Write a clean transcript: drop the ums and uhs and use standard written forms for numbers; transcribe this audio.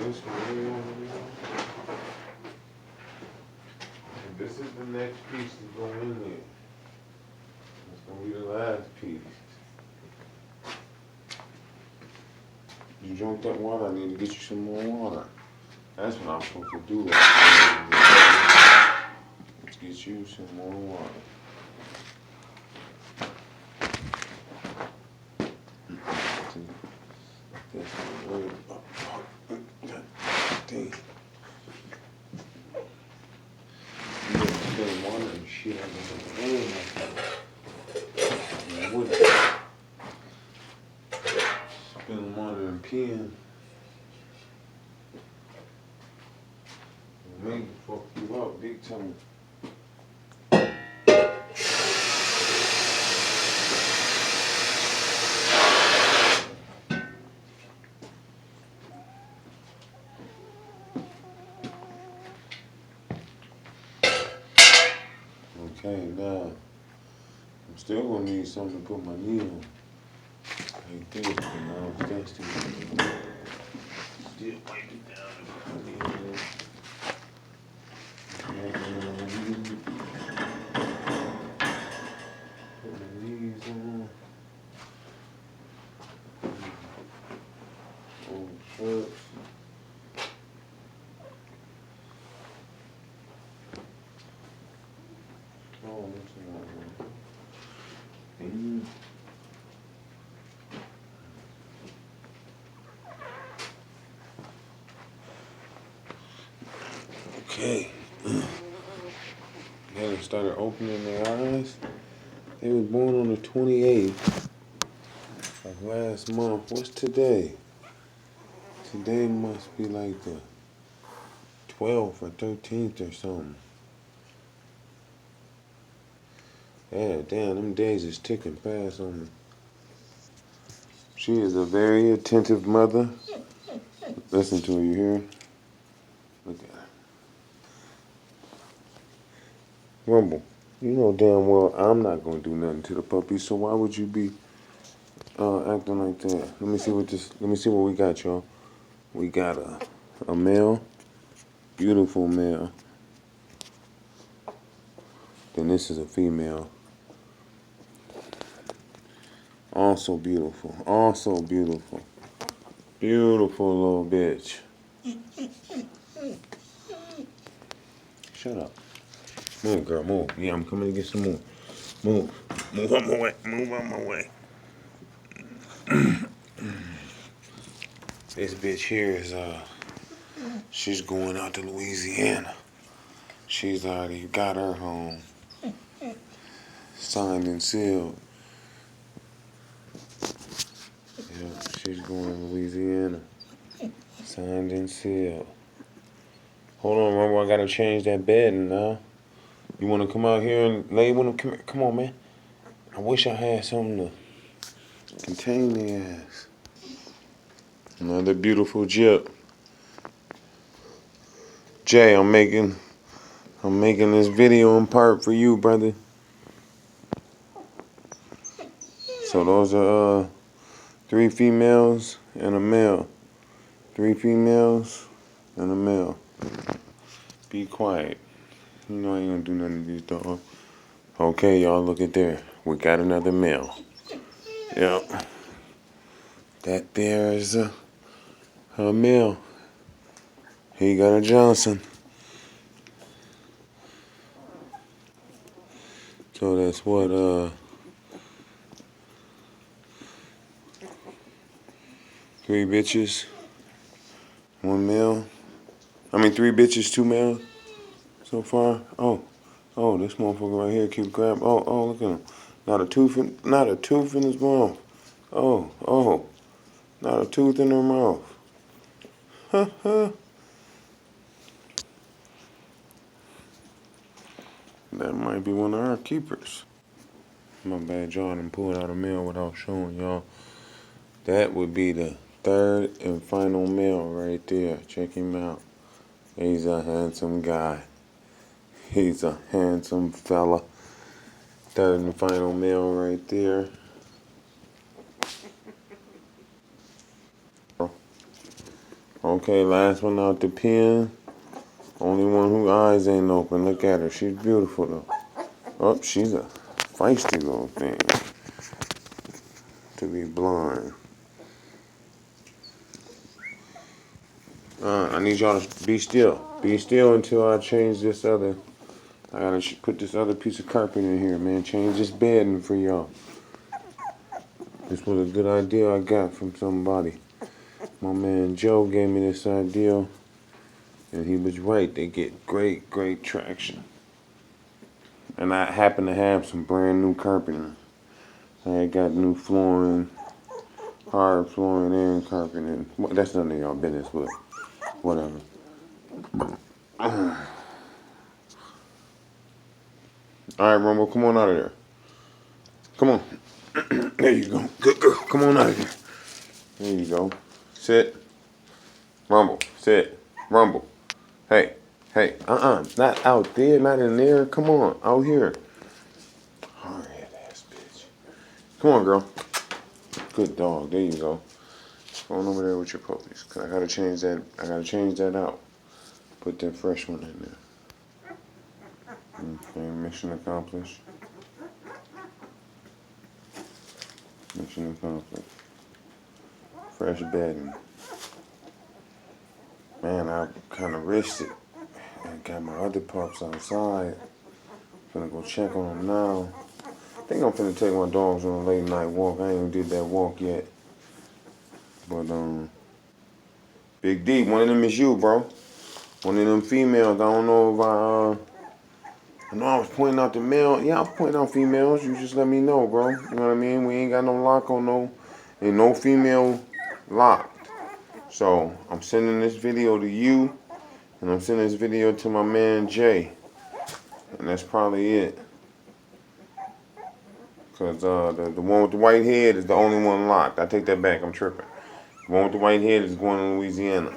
this one. And this is the next piece to go in there. It's gonna be the last piece. You drink that water, I need to get you some more water. That's what I'm supposed to do. Let's get you some more water. That's what I'm spend water and shit. I would spend water and peeing. Make it fuck you up big time. Okay, now I'm still gonna need something to put my knee on. Like this, but now that's still wipe it down and put my knee on there. Put my knees on. Old shirts. Oh, that's another one. Okay. Now they started opening their eyes. They was born on the 28th of last month. What's today? Today must be like the 12th or 13th or something. Yeah, damn, them days is ticking fast on me. She is a very attentive mother. Listen to her, you hear her? Look at her. Rumble, you know damn well I'm not gonna do nothing to the puppy, so why would you be acting like that? Let me see what we got, y'all. We got a male, beautiful male. Then this is a female. Also beautiful. Also beautiful. Beautiful little bitch. Shut up. Move, girl, move. Yeah, I'm coming to get some more. Move. Move out my way. Move out my way. This bitch here is, she's going out to Louisiana. She's already got her home. Signed and sealed. Yeah, she's going to Louisiana. Signed and sealed. Hold on, Rumble, I gotta change that bed now. You wanna come out here and lay with him? Come on, man. I wish I had something to contain the ass. Another beautiful jip. Jay, I'm making this video in part for you, brother. So those are 3 females and a male. 3 females and a male. Be quiet. You know I ain't gonna do nothing to these dogs. Okay, y'all, look at there. We got another male. Yep. That there is a male. He got a Johnson. So that's what, 3 bitches, 1 male. 3 bitches, 2 males so far. Oh, this motherfucker right here keep grabbing. Oh, look at him. Not a tooth in his mouth. Oh, not a tooth in her mouth. That might be one of our keepers. My bad, y'all. I pulled out a male without showing y'all. That would be the 3rd and final male right there. Check him out. He's a handsome guy. He's a handsome fella. 3rd and final male right there. Okay, last one out the pen. Only one whose eyes ain't open. Look at her. She's beautiful though. Oh, she's a feisty little thing to be blind. I need y'all to be still. Be still until I change this other. I gotta put this other piece of carpet in here, man. Change this bedding for y'all. This was a good idea I got from somebody. My man Joe gave me this idea, and he was right. They get great traction. And I happen to have some brand new carpeting. I got new flooring, hard flooring and carpeting. That's none of y'all business, but whatever. All right, Rumble, come on out of there. Come on. There you go. Good girl. Come on out of here. There you go. Sit. Rumble. Sit. Rumble. Hey. Hey. Not out there. Not in there. Come on. Out here. Hard-head ass bitch. Come on, girl. Good dog. There you go. Go on over there with your puppies. Cause I gotta change that. I gotta change that out. Put that fresh one in there. Okay. Mission accomplished. Mission accomplished. Fresh bedding. Man, I kind of risked it. I got my other pups outside. Finna go check on them now. I think I'm finna take my dogs on a late night walk. I ain't even did that walk yet. But, Big D, one of them is you, bro. One of them females. I don't know if I know I was pointing out the male. Yeah, I'm pointing out females. You just let me know, bro. You know what I mean? We ain't got no lock on ain't no female locked. So, I'm sending this video to you. And I'm sending this video to my man Jay. And that's probably it. Because the one with the white head is the only one locked. I take that back. I'm tripping. The one with the white head is going to Louisiana.